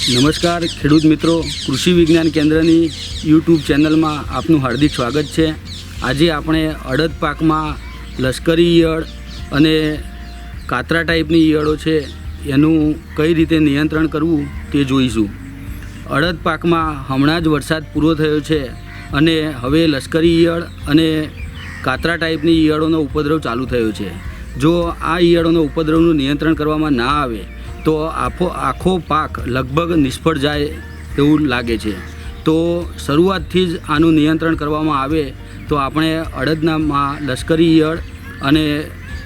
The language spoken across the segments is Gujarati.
નમસ્કાર ખેડૂત મિત્રો, કૃષિ વિજ્ઞાન કેન્દ્રની યુટ્યુબ ચેનલમાં આપનું હાર્દિક સ્વાગત છે। આજે આપણે અડદ પાકમાં લશ્કરી ઈયળ અને કાતરા ટાઈપની ઈયળો છે એનું કઈ રીતે નિયંત્રણ કરવું તે જોઈશું। અડદ પાકમાં હમણાં જ વરસાદ પૂરો થયો છે અને હવે લશ્કરી ઈયળ અને કાતરા ટાઈપની ઈયળોનો ઉપદ્રવ ચાલુ થયો છે। જો આ ઈયળોનો ઉપદ્રવનું નિયંત્રણ કરવામાં ના આવે તો આખો પાક લગભગ નિષ્ફળ જાય એવું લાગે છે। તો શરૂઆતથી જ આનું નિયંત્રણ કરવામાં આવે તો આપણે અડદનામાં લશ્કરી ઈયળ અને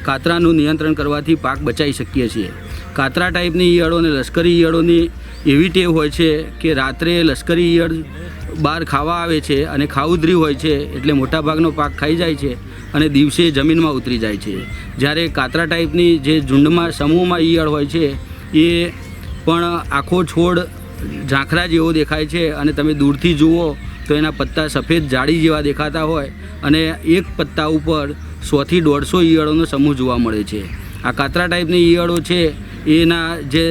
કાતરાનું નિયંત્રણ કરવાથી પાક બચાવી શકીએ છીએ। કાતરા ટાઈપની ઈયળો અને લશ્કરી ઈયળોની એવી ટેવ હોય છે કે રાત્રે લશ્કરી ઈયળ બહાર ખાવા આવે છે અને ખાઉધરી હોય છે એટલે મોટાભાગનો પાક ખાઈ જાય છે અને દિવસે જમીનમાં ઉતરી જાય છે। જ્યારે કાતરા ટાઈપની જે ઝુંડમાં સમૂહમાં ઈયળ હોય છે એ પણ આખો છોડ ઝાંખરા જેવો દેખાય છે અને તમે દૂરથી જુઓ તો એના પત્તા સફેદ જાળી જેવા દેખાતા હોય અને એક પત્તા ઉપર 100 થી 150 ઈયળોનો સમૂહ જોવા મળે છે। આ કાતરા ટાઈપની ઈયળો છે એના જે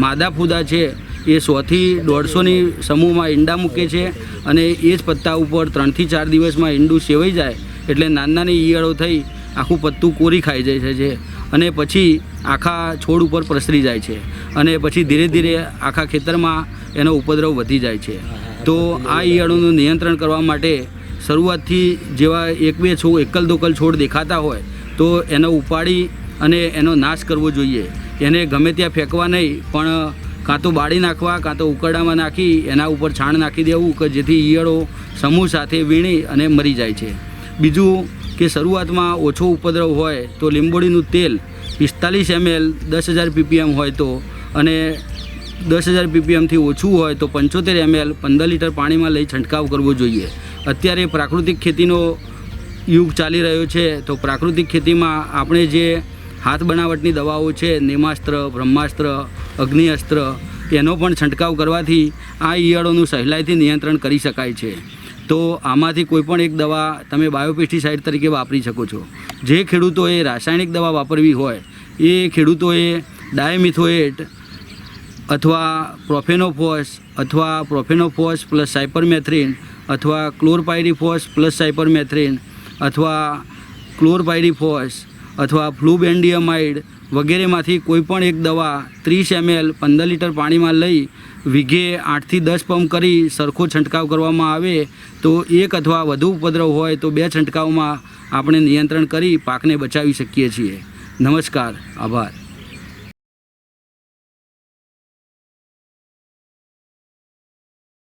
માદા ફૂદા છે એ 100 થી 150ની સમૂહમાં ઈંડા મૂકે છે અને એ જ પત્તા ઉપર 3 થી 4 દિવસમાં ઈંડું સેવાઈ જાય એટલે નાની ઈયળો થઈ આખું પત્તું કોરી ખાઈ જાય છે અને પછી આખા છોડ ઉપર પ્રસરી જાય છે અને પછી ધીરે ધીરે આખા ખેતરમાં એનો ઉપદ્રવ વધી જાય છે। તો આ ઈયળોનું નિયંત્રણ કરવા માટે શરૂઆતથી જેવા એકલ દોકલ છોડ દેખાતા હોય તો એનો ઉપાડી અને એનો નાશ કરવો જોઈએ। એને ગમે ત્યાં ફેંકવા નહીં પણ કાં તો બાળી નાખવા કાં તો ઉકરડામાં નાખી એના ઉપર છાણ નાખી દેવું કે જેથી ઈયળો સમૂહ સાથે વીણી અને મરી જાય છે। બીજું કે શરૂઆતમાં ઓછો ઉપદ્રવ હોય તો લીંબોળીનું તેલ 45 ml 10,000 ppm હોય તો અને 10,000 ppmથી ઓછું હોય તો 75 ml 15 લીટર પાણીમાં લઈ છંટકાવ કરવો જોઈએ। અત્યારે પ્રાકૃતિક ખેતીનો યુગ ચાલી રહ્યો છે તો પ્રાકૃતિક ખેતીમાં આપણે જે હાથ બનાવટની દવાઓ છે નેમાસ્ત્ર, બ્રહ્માસ્ત્ર, અગ્નિઅસ્ત્ર એનો પણ છંટકાવ કરવાથી આ ઈયળોનું સહેલાઈથી નિયંત્રણ કરી શકાય છે। તો આમાંથી કોઈપણ એક દવા તમે બાયોપેસ્ટિસાઇડ તરીકે વાપરી શકો છો। જે ખેડૂતોએ રાસાયણિક દવા વાપરવી હોય એ ખેડૂતોએ ડાયમિથોએટ અથવા પ્રોફેનોફોસ પ્લસ સાયપરમેથ્રિન અથવા ક્લોરપાયરીફોસ પ્લસ સાયપરમેથ્રિન અથવા ક્લોરપાયરીફોસ અથવા ફ્લુબેન્ડિયમાઇડ વગેરેમાંથી કોઈપણ એક દવા 30 ml 15 લીટર પાણીમાં લઈ વીઘે 8 થી 10 પંપ કરી સરખો છંટકાવ કરવામાં આવે તો એક અથવા વધુ ઉપદ્રવ હોય તો 2 છંટકાવમાં આપણે નિયંત્રણ કરી પાકને બચાવી શકીએ છીએ। નમસ્કાર, આભાર।